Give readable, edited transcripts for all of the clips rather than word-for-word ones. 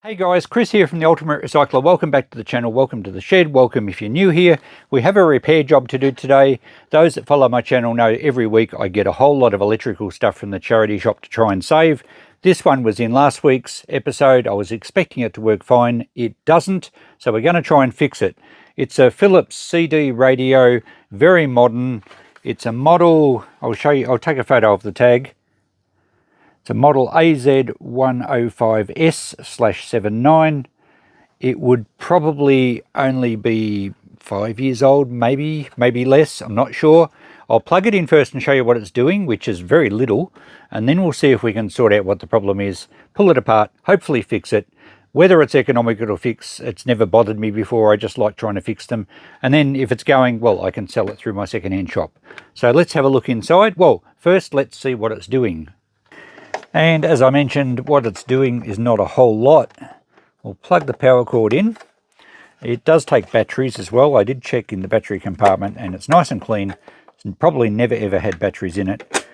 Hey guys, Chris here from the Ultimate Recycler. Welcome back to the channel. Welcome to the shed. Welcome if you're new here. We have a repair job to do today. Those that follow my channel know every week I get a whole lot of electrical stuff from the charity shop to try and save. This one was in last week's episode. I was expecting it to work fine. It doesn't, so we're going to try and fix it. It's a Philips CD radio, very modern. It's a model, I'll show you, I'll take a photo of the tag. It's a model AZ105S/79. It would probably only be 5 years old, maybe less, I'm not sure. I'll plug it in first and show you what it's doing, which is very little, and then we'll see if we can sort out what the problem is, pull it apart, hopefully fix it. Whether it's economical to fix, it's never bothered me before. I just like trying to fix them. And then if it's going, well, I can sell it through my second-hand shop. So let's have a look inside. Well, first let's see what it's doing. And as I mentioned, what it's doing is not a whole lot. We'll plug the power cord in. It does take batteries as well. I did check in the battery compartment and it's nice and clean. It's probably never ever had batteries in it.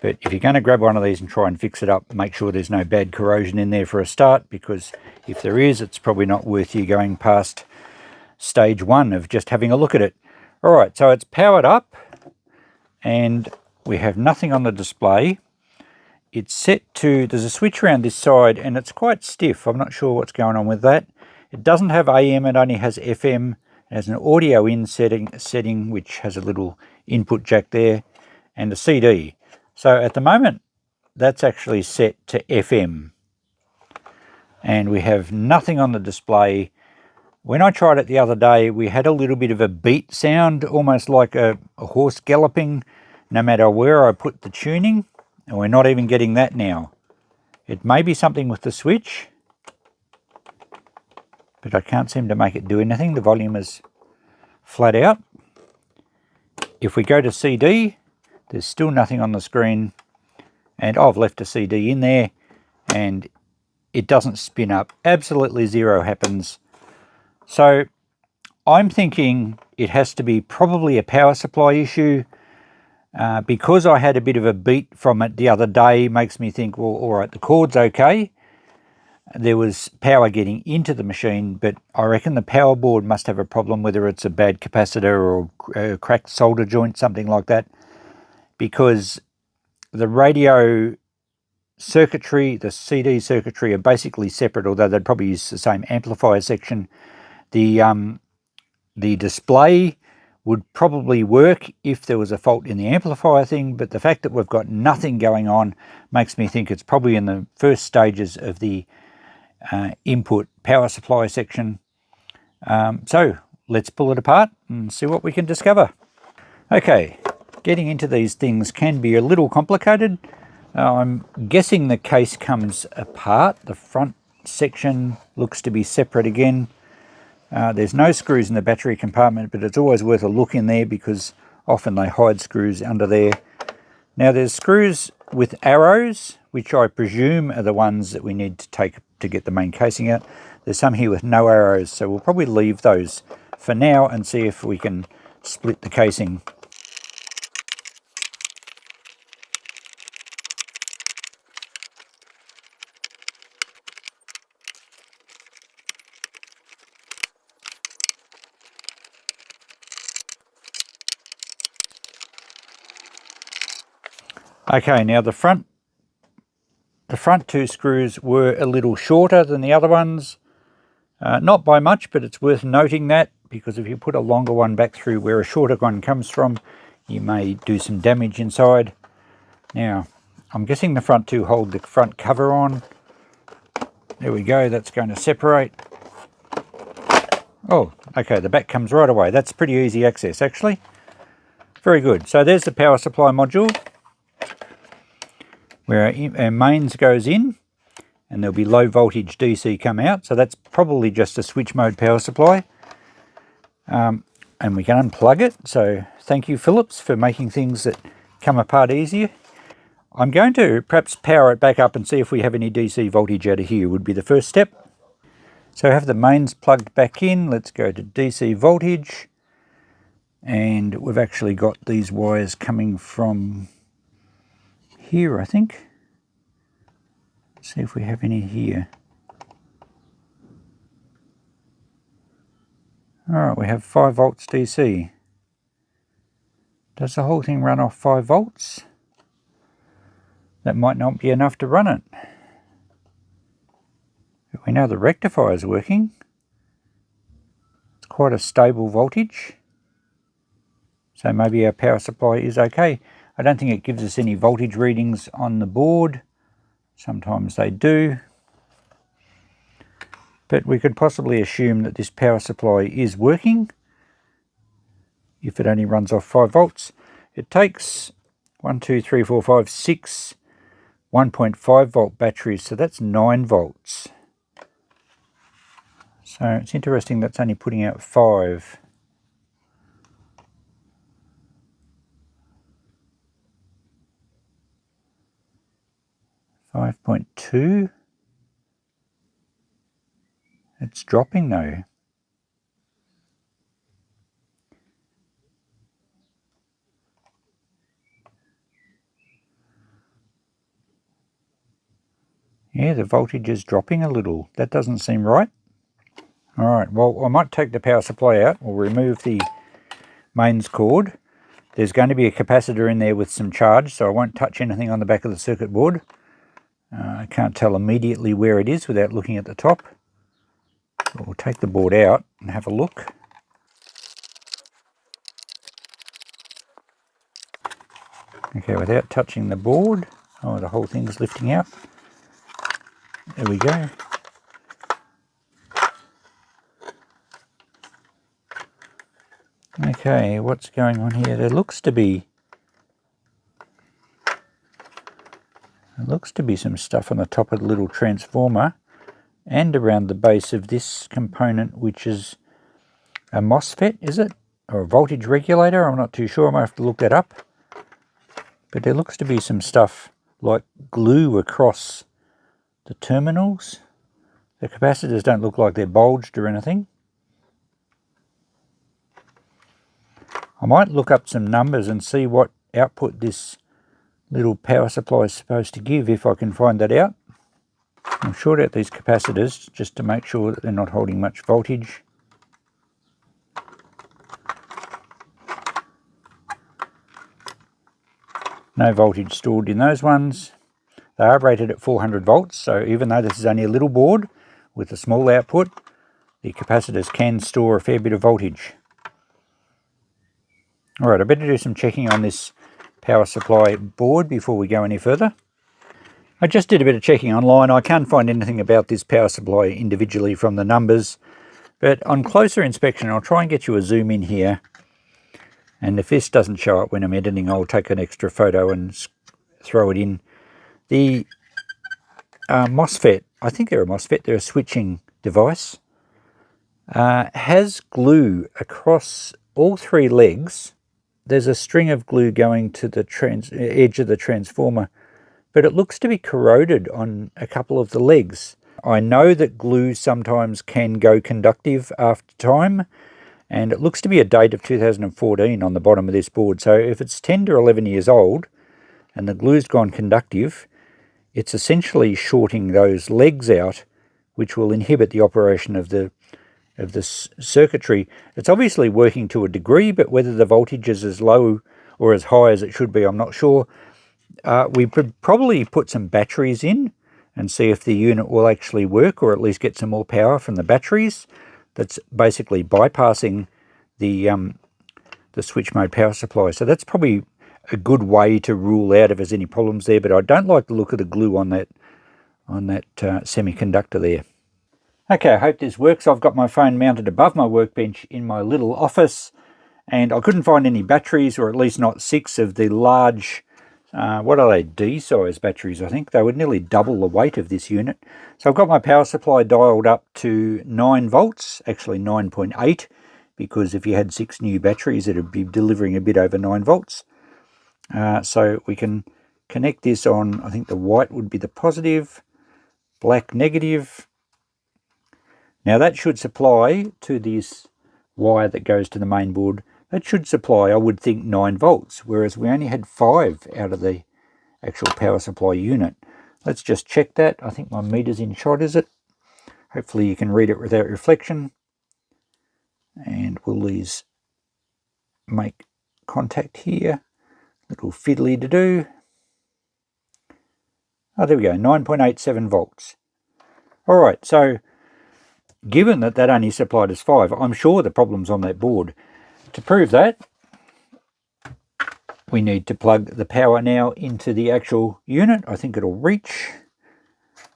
But if you're going to grab one of these and try and fix it up, make sure there's no bad corrosion in there for a start, because if there is, it's probably not worth you going past stage one of just having a look at it. All right, so it's powered up and we have nothing on the display. It's set to, there's a switch around this side and it's quite stiff. I'm not sure what's going on with that. It doesn't have AM, it only has FM. It has an audio in setting which has a little input jack there and a CD. So at the moment that's actually set to FM. And we have nothing on the display. When I tried it the other day, we had a little bit of a beat sound, almost like a horse galloping, no matter where I put the tuning. And we're not even getting that now. It may be something with the switch, but I can't seem to make it do anything. The volume is flat out. If we go to CD, there's still nothing on the screen, and I've left a CD in there and it doesn't spin up. Absolutely zero happens. So I'm thinking it has to be probably a power supply issue. Because I had a bit of a beat from it the other day, makes me think, well, all right, the cord's okay. There was power getting into the machine, but I reckon the power board must have a problem, whether it's a bad capacitor or a cracked solder joint, something like that, because the radio circuitry, the CD circuitry are basically separate, although they'd probably use the same amplifier section. The display would probably work if there was a fault in the amplifier thing, but the fact that we've got nothing going on makes me think it's probably in the first stages of the input power supply section. So let's pull it apart and see what we can discover. Okay, getting into these things can be a little complicated. I'm guessing the case comes apart. The front section looks to be separate again. There's no screws in the battery compartment, but it's always worth a look in there because often they hide screws under there. Now there's screws with arrows, which I presume are the ones that we need to take to get the main casing out. There's some here with no arrows, so we'll probably leave those for now and see if we can split the casing. Okay, now the front two screws were a little shorter than the other ones. Not by much, but it's worth noting that, because if you put a longer one back through where a shorter one comes from, you may do some damage inside. Now, I'm guessing the front two hold the front cover on. There we go, that's going to separate. Oh, okay, the back comes right away. That's pretty easy access, actually. Very good. So there's the power supply module, where our mains goes in, and there'll be low voltage DC come out, so that's probably just a switch mode power supply. And we can unplug it, so thank you Philips for making things that come apart easier. I'm going to perhaps power it back up and see if we have any DC voltage out of here, would be the first step. So I have the mains plugged back in. Let's go to DC voltage, and we've actually got these wires coming from here, I think. See if we have any here. Alright, we have 5 volts DC. Does the whole thing run off 5 volts? That might not be enough to run it. But we know the rectifier is working. It's quite a stable voltage. So maybe our power supply is okay. I don't think it gives us any voltage readings on the board. Sometimes they do. But we could possibly assume that this power supply is working if it only runs off 5 volts. It takes 1, 2, 3, 4, 5, 6 1.5 volt batteries, so that's 9 volts. So it's interesting that's only putting out 5. .2. It's dropping though. Yeah, the voltage is dropping a little. That doesn't seem right. Alright, well, I might take the power supply out. We'll remove the mains cord. There's going to be a capacitor in there with some charge, so I won't touch anything on the back of the circuit board. I can't tell immediately where it is without looking at the top. But we'll take the board out and have a look. Okay, without touching the board. Oh, the whole thing's lifting out. There we go. Okay, what's going on here? There looks to be some stuff on the top of the little transformer and around the base of this component, which is a MOSFET, is it? Or a voltage regulator? I'm not too sure. I might have to look that up. But there looks to be some stuff like glue across the terminals. The capacitors don't look like they're bulged or anything. I might look up some numbers and see what output this little power supply is supposed to give, if I can find that out. I'll short out these capacitors just to make sure that they're not holding much voltage. No voltage stored in those ones. They are rated at 400 volts, so even though this is only a little board with a small output, the capacitors can store a fair bit of voltage. Alright, I better do some checking on this power supply board before we go any further. I just did a bit of checking online. I can't find anything about this power supply individually from the numbers, but on closer inspection I'll try and get you a zoom in here, and if this doesn't show up when I'm editing, I'll take an extra photo and throw it in. The MOSFET, I think they're a MOSFET, they're a switching device, has glue across all 3 legs. There's a string of glue going to the edge of the transformer, but it looks to be corroded on a couple of the legs. I know that glue sometimes can go conductive after time, and it looks to be a date of 2014 on the bottom of this board. So if it's 10 to 11 years old and the glue's gone conductive, it's essentially shorting those legs out, which will inhibit the operation of the circuitry. It's obviously working to a degree, but whether the voltage is as low or as high as it should be, I'm not sure. We could probably put some batteries in and see if the unit will actually work, or at least get some more power from the batteries. That's basically bypassing the switch mode power supply. So that's probably a good way to rule out if there's any problems there, but I don't like the look of the glue on that semiconductor there. Okay, I hope this works. I've got my phone mounted above my workbench in my little office, and I couldn't find any batteries, or at least not 6 of the large, what are they, D-size batteries, I think. They would nearly double the weight of this unit. So I've got my power supply dialed up to 9 volts, actually 9.8, because if you had 6 new batteries, it would be delivering a bit over 9 volts. So we can connect this on, I think the white would be the positive, black negative. Now that should supply to this wire that goes to the main board, that should supply, I would think, 9 volts, whereas we only had 5 out of the actual power supply unit. Let's just check that. I think my meter's in shot, is it? Hopefully you can read it without reflection. And will these make contact here? Little fiddly to do. Oh, there we go, 9.87 volts. Alright, so given that that only supplied us 5, I'm sure the problem's on that board. To prove that, we need to plug the power now into the actual unit. I think it'll reach,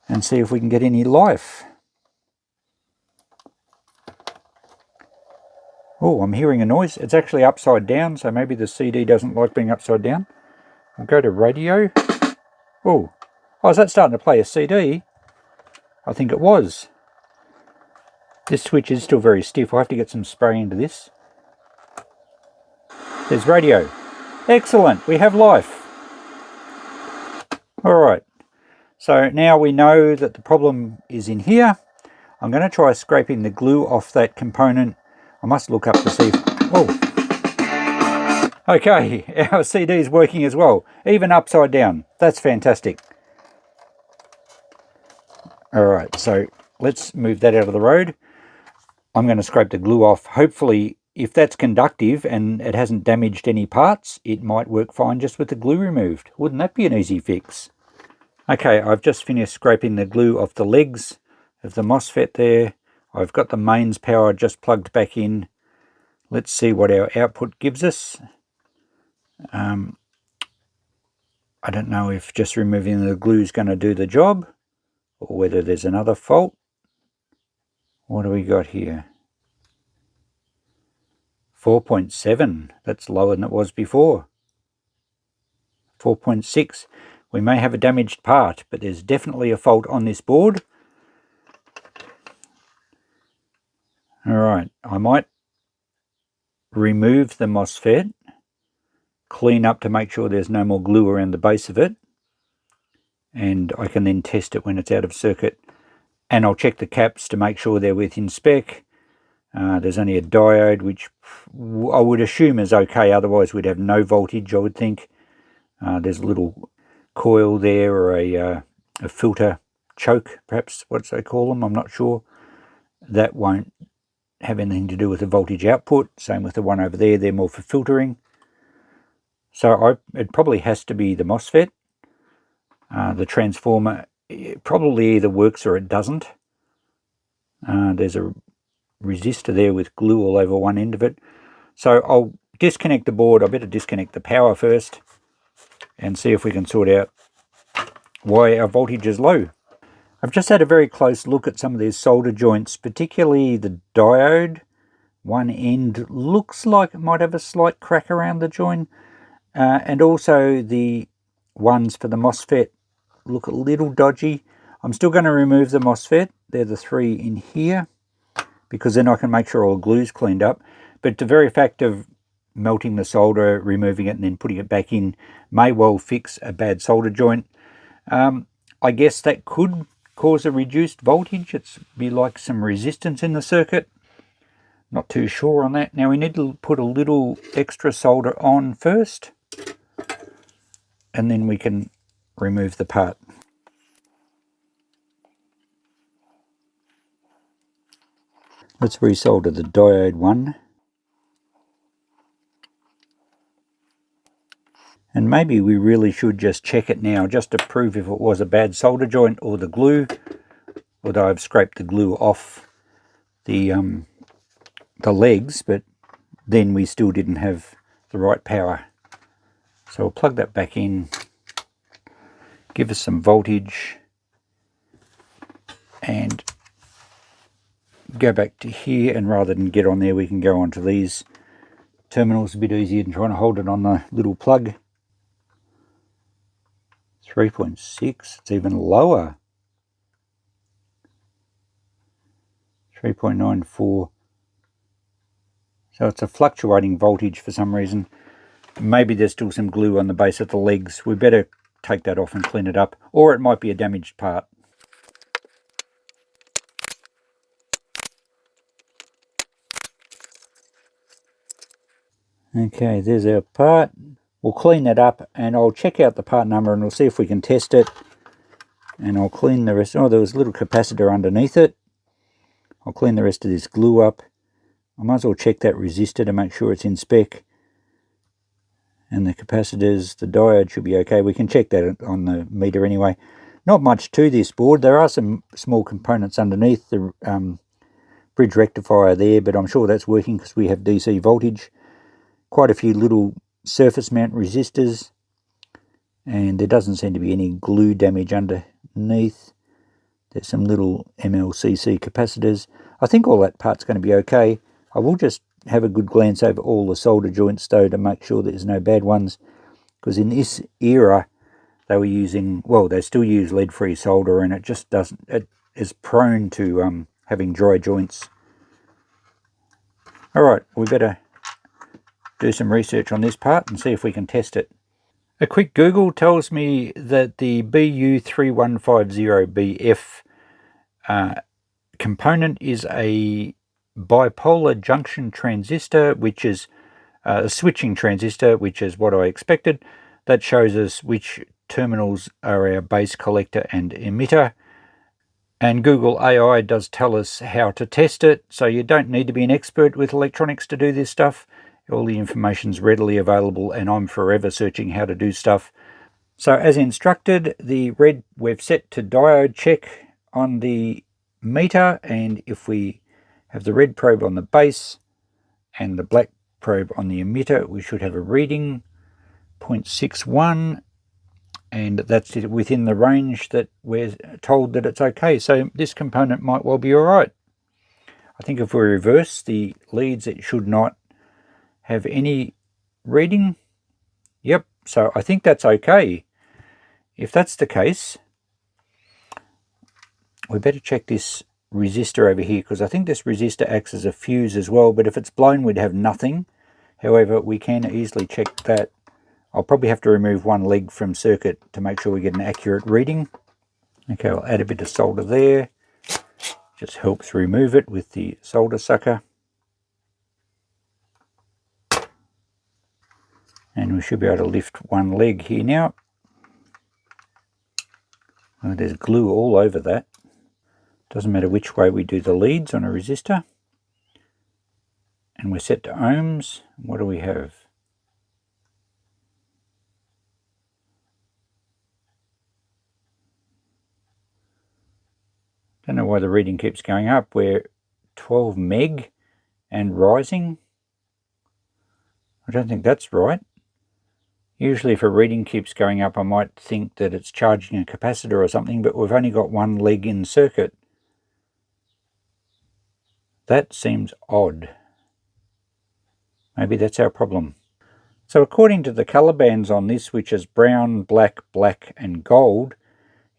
and see if we can get any life. Oh, I'm hearing a noise. It's actually upside down, so maybe the CD doesn't like being upside down. I'll go to radio. Oh, is that starting to play a CD? I think it was. This switch is still very stiff. I have to get some spray into this. There's radio. Excellent, we have life. Alright, so now we know that the problem is in here. I'm going to try scraping the glue off that component. I must look up to see if... Oh! Okay, our CD is working as well, even upside down. That's fantastic. Alright, so let's move that out of the road. I'm going to scrape the glue off. Hopefully, if that's conductive and it hasn't damaged any parts, it might work fine just with the glue removed. Wouldn't that be an easy fix? Okay, I've just finished scraping the glue off the legs of the MOSFET there. I've got the mains power just plugged back in. Let's see what our output gives us. I don't know if just removing the glue is going to do the job, or whether there's another fault. What do we got here? 4.7, that's lower than it was before. 4.6, we may have a damaged part, but there's definitely a fault on this board. Alright, I might remove the MOSFET, clean up to make sure there's no more glue around the base of it, and I can then test it when it's out of circuit. And I'll check the caps to make sure they're within spec. There's only a diode, which I would assume is okay, otherwise we'd have no voltage, I would think. There's a little coil there, or a filter choke, perhaps what they call them, I'm not sure. That won't have anything to do with the voltage output. Same with the one over there, they're more for filtering. So it probably has to be the MOSFET. The transformer, it probably either works or it doesn't. There's a resistor there with glue all over one end of it. So I'll disconnect the board. I better disconnect the power first and see if we can sort out why our voltage is low. I've just had a very close look at some of these solder joints, particularly the diode. One end looks like it might have a slight crack around the join, and also the ones for the MOSFET look a little dodgy. I'm still going to remove the MOSFET. They're the 3 in here, because then I can make sure all the glue's cleaned up. But the very fact of melting the solder, removing it, and then putting it back in may well fix a bad solder joint. I guess that could cause a reduced voltage. It's be like some resistance in the circuit. Not too sure on that. Now we need to put a little extra solder on first, and then we can remove the part. Let's resolder the diode one. And maybe we really should just check it now, just to prove if it was a bad solder joint or the glue, although I've scraped the glue off the legs, but then we still didn't have the right power. So we'll plug that back in, give us some voltage, and go back to here, and rather than get on there we can go onto these terminals a bit easier than trying to hold it on the little plug. 3.6, it's even lower. 3.94. So it's a fluctuating voltage for some reason. Maybe there's still some glue on the base of the legs. We better take that off and clean it up, or it might be a damaged part. Okay, there's our part. We'll clean that up, and I'll check out the part number and we'll see if we can test it. And I'll clean the rest. Oh, there was a little capacitor underneath it. I'll clean the rest of this glue up, I might as well check that resistor to make sure it's in spec. And the capacitors, the diode should be okay. We can check that on the meter anyway. Not much to this board. There are some small components underneath the bridge rectifier there, but I'm sure that's working because we have DC voltage. Quite a few little surface mount resistors, and there doesn't seem to be any glue damage underneath. There's some little MLCC capacitors. I think all that part's going to be okay. I will just have a good glance over all the solder joints though to make sure there's no bad ones, because in this era they were using, well, they still use lead-free solder, and it just doesn't, it is prone to having dry joints. Alright, we better do some research on this part and see if we can test it. A quick Google tells me that the BU3150BF component is a bipolar junction transistor, which is a switching transistor, which is what I expected. That shows us which terminals are our base collector and emitter. And Google AI does tell us how to test it, so you don't need to be an expert with electronics to do this stuff. All the information's readily available, and I'm forever searching how to do stuff. So as instructed, the red we've set to diode check on the meter, and if we have the red probe on the base and the black probe on the emitter, we should have a reading 0.61, and that's within the range that we're told that it's okay. So this component might well be all right. I think if we reverse the leads, it should not have any reading. Yep, so I think that's okay. If that's the case, we better check this resistor over here, because I think this resistor acts as a fuse as well, but if it's blown we'd have nothing. However, we can easily check that. I'll probably have to remove one leg from circuit to make sure we get an accurate reading. Okay, I'll add a bit of solder there. Just helps remove it with the solder sucker. And we should be able to lift one leg here now. Oh, there's glue all over that. Doesn't matter which way we do the leads on a resistor. And we're set to ohms. What do we have? Don't know why the reading keeps going up. We're 12 meg and rising. I don't think that's right. Usually if a reading keeps going up, I might think that it's charging a capacitor or something, but we've only got one leg in circuit. That seems odd. Maybe that's our problem. So according to the color bands on this, which is brown, black, black and gold,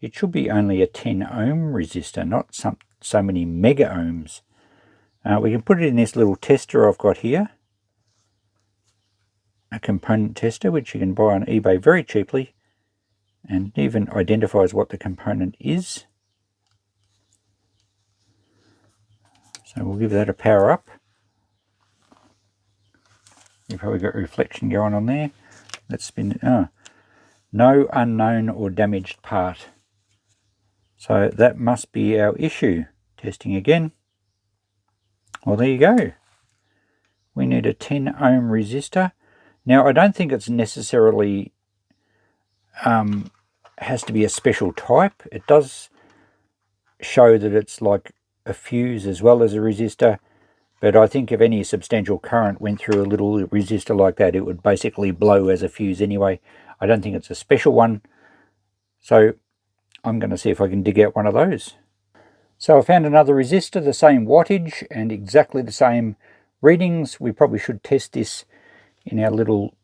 it should be only a 10 ohm resistor, not so many mega ohms. We can put it in this little tester I've got here. A component tester, which you can buy on eBay very cheaply, and it even identifies what the component is. So we'll give that a power up. You've probably got reflection going on there. Let's spin it. Oh, no unknown or damaged part. So that must be our issue. Testing again. Well, there you go. We need a 10 ohm resistor. Now, I don't think it's necessarily has to be a special type. It does show that it's like a fuse as well as a resistor, but I think if any substantial current went through a little resistor like that, it would basically blow as a fuse anyway. I don't think it's a special one, so I'm going to see if I can dig out one of those. So I found another resistor, the same wattage and exactly the same readings. We probably should test this in our little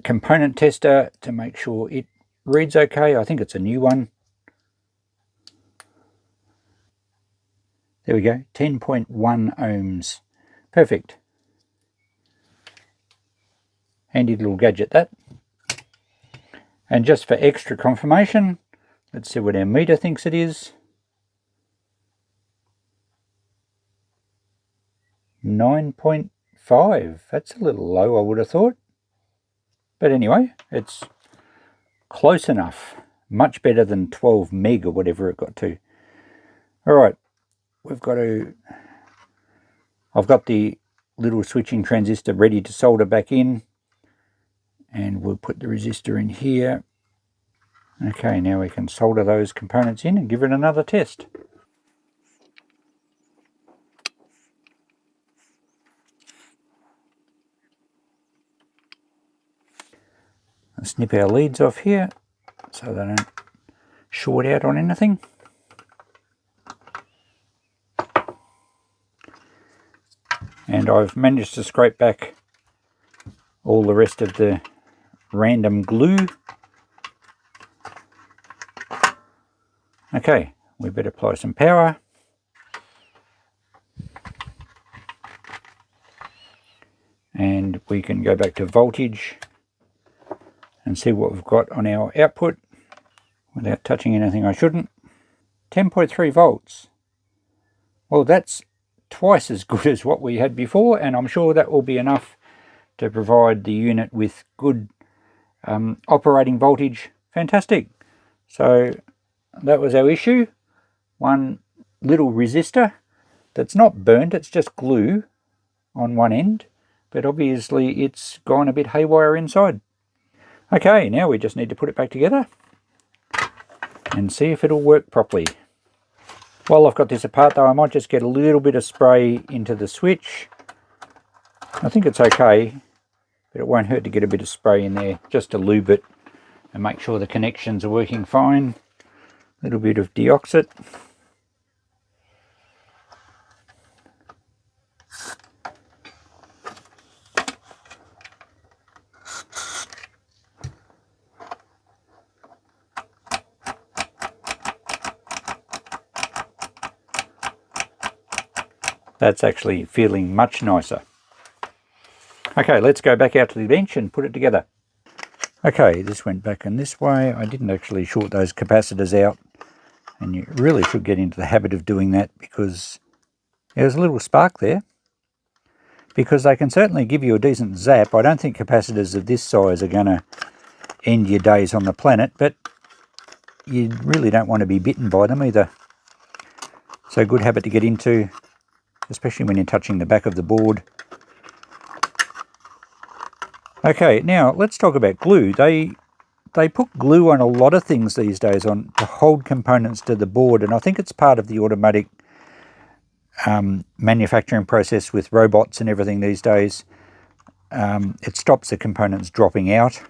component tester to make sure it reads okay. I think it's a new one. There we go, 10.1 ohms. Perfect. Handy little gadget that. And just for extra confirmation, let's see what our meter thinks it is. 9.5. That's a little low, I would have thought. But anyway, it's close enough. Much better than 12 meg or whatever it got to. Alright, we've got to... I've got the little switching transistor ready to solder back in, and we'll put the resistor in here. Okay, now we can solder those components in and give it another test. I'll snip our leads off here so they don't short out on anything. And I've managed to scrape back all the rest of the random glue. Okay, we better apply some power. And we can go back to voltage and see what we've got on our output without touching anything I shouldn't. 10.3 volts. Well, that's twice as good as what we had before, and I'm sure that will be enough to provide the unit with good operating voltage. Fantastic. So that was our issue. One little resistor that's not burnt, it's just glue on one end, but obviously it's gone a bit haywire inside. Okay, now we just need to put it back together and see if it'll work properly. While I've got this apart though, I might just get a little bit of spray into the switch. I think it's okay, but it won't hurt to get a bit of spray in there just to lube it and make sure the connections are working fine. A little bit of deoxit. That's actually feeling much nicer. Okay, let's go back out to the bench and put it together. Okay, this went back in this way. I didn't actually short those capacitors out, and you really should get into the habit of doing that because there's a little spark there. Because they can certainly give you a decent zap. I don't think capacitors of this size are going to end your days on the planet, but you really don't want to be bitten by them either. So good habit to get into, especially when you're touching the back of the board. Okay, now let's talk about glue. They put glue on a lot of things these days to hold components to the board, and I think it's part of the automatic manufacturing process with robots and everything these days. It stops the components dropping out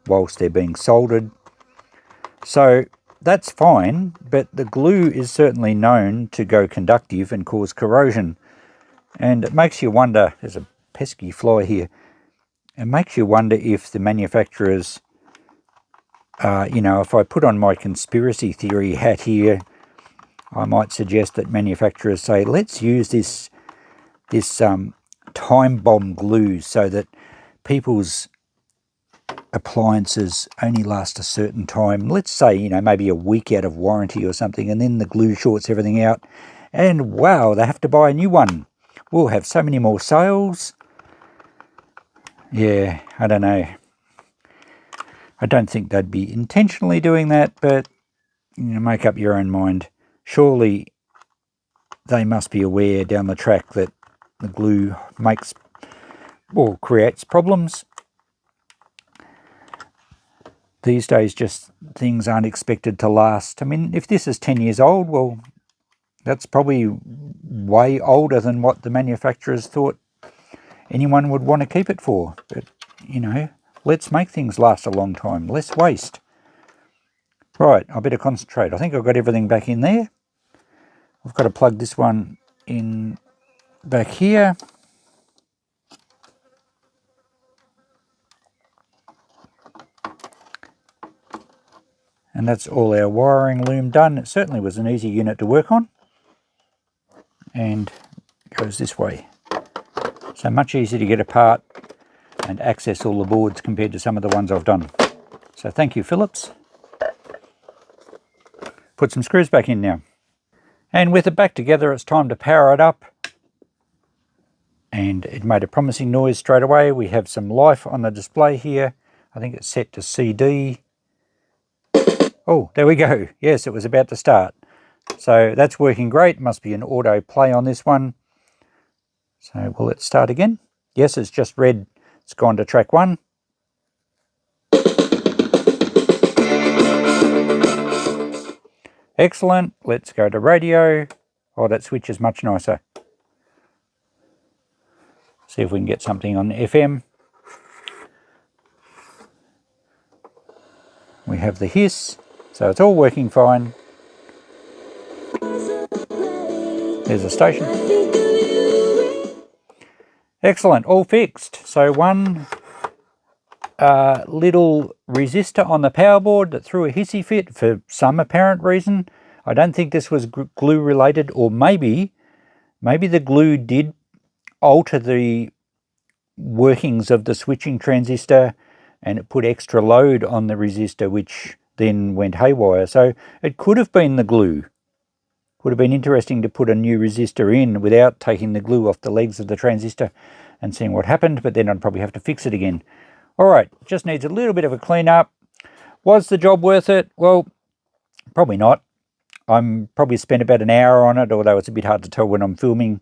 whilst they're being soldered. So that's fine, but the glue is certainly known to go conductive and cause corrosion. And it makes you wonder, there's a pesky fly here, it makes you wonder if the manufacturers, if I put on my conspiracy theory hat here, I might suggest that manufacturers say, let's use this time bomb glue so that people's appliances only last a certain time. Let's say, maybe a week out of warranty or something, and then the glue shorts everything out, and wow, they have to buy a new one. We'll have so many more sales. Yeah, I don't know. I don't think they'd be intentionally doing that, but make up your own mind. Surely they must be aware down the track that the glue creates problems. These days, just things aren't expected to last. I mean, if this is 10 years old, well, that's probably way older than what the manufacturers thought anyone would want to keep it for. But, let's make things last a long time. Less waste. Right, I better concentrate. I think I've got everything back in there. I've got to plug this one in back here. And that's all our wiring loom done. It certainly was an easy unit to work on. And it goes this way. So much easier to get apart and access all the boards compared to some of the ones I've done. So thank you, Philips. Put some screws back in now. And with it back together, it's time to power it up. And it made a promising noise straight away. We have some life on the display here. I think it's set to CD. Oh, there we go. Yes, it was about to start. So that's working great. Must be an auto play on this one. So will it start again? Yes, it's just red. It's gone to track 1. Excellent. Let's go to radio. Oh, that switch is much nicer. See if we can get something on FM. We have the hiss, so it's all working fine. There's a station. Excellent, all fixed. So one little resistor on the power board that threw a hissy fit for some apparent reason. I don't think this was glue related, or maybe the glue did alter the workings of the switching transistor and it put extra load on the resistor, which then went haywire. So it could have been the glue. Would have been interesting to put a new resistor in without taking the glue off the legs of the transistor and seeing what happened, but then I'd probably have to fix it again. All right, just needs a little bit of a clean up. Was the job worth it? Well, probably not. I'm probably spent about an hour on it, although it's a bit hard to tell when I'm filming,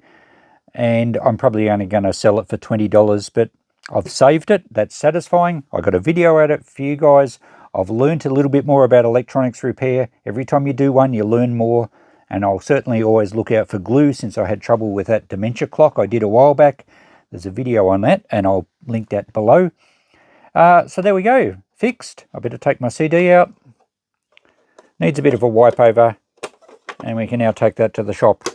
and I'm probably only going to sell it for $20, but I've saved it. That's satisfying. I got a video at it for you guys. I've learned a little bit more about electronics repair. Every time you do one, you learn more, and I'll certainly always look out for glue, since I had trouble with that dementia clock I did a while back. There's a video on that, and I'll link that below. So there we go, fixed. I better take my CD out. Needs a bit of a wipe over, and we can now take that to the shop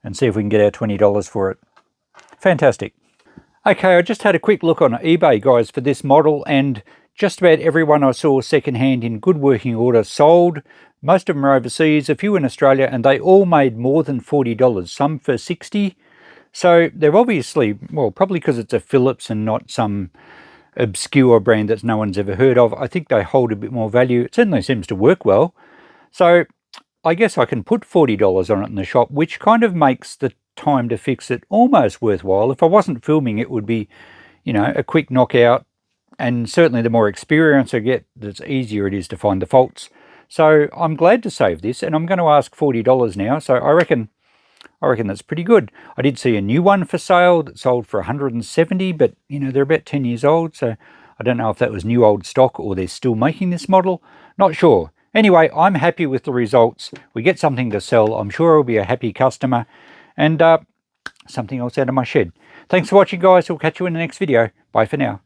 and see if we can get our $20 for it. Fantastic. Okay, I just had a quick look on eBay, guys, for this model, and just about everyone I saw secondhand in good working order sold. Most of them are overseas, a few in Australia, and they all made more than $40, some for $60. So they're obviously, well, probably because it's a Philips and not some obscure brand that no one's ever heard of, I think they hold a bit more value. It certainly seems to work well. So I guess I can put $40 on it in the shop, which kind of makes the time to fix it almost worthwhile. If I wasn't filming, it would be, you know, a quick knockout, and certainly the more experience I get, the easier it is to find the faults. So I'm glad to save this, and I'm going to ask $40 now. So I reckon that's pretty good. I did see a new one for sale that sold for $170, but you know, they're about 10 years old, so I don't know if that was new old stock or they're still making this model. Not sure. Anyway, I'm happy with the results. We get something to sell. I'm sure I'll be a happy customer, and something else out of my shed. Thanks for watching, guys. We'll catch you in the next video. Bye for now.